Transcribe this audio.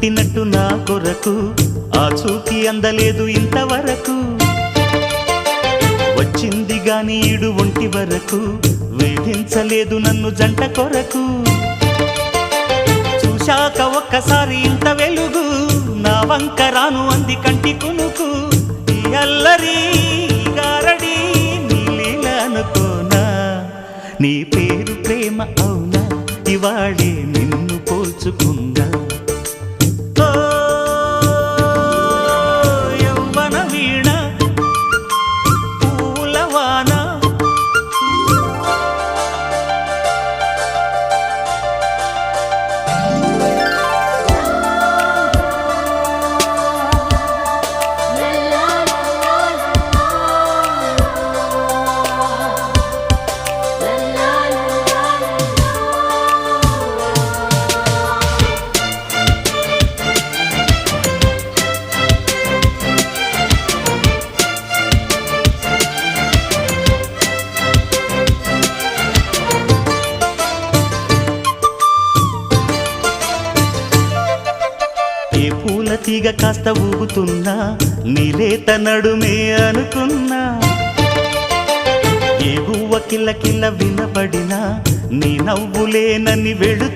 పుట్టినట్టు నా కొరకు ఆ చూకి అందలేదు ఇంతవరకు వచ్చింది గాని ఈడు ఒంటి వరకు వేధించలేదు నన్ను జంట కొరకు చూశాక ఒక్కసారి ఇంత వెలుగు నా వంక రాను అంది కంటి కునుకు ఈ అల్లరి గారడి నీలీల అనుకోనా నీ పేరు ప్రేమ అవునా ఇవాళే నిన్ను పోల్చుకుందా యవ్వన వీణ పూలవాన తీగ కాస్త ఊగుతున్నా నీలేత నడుమే అనుకున్నా ఏ గువ్వ కిల్ల కిల్ల వినబడినా నీ నవ్వులేనని వెళుతూ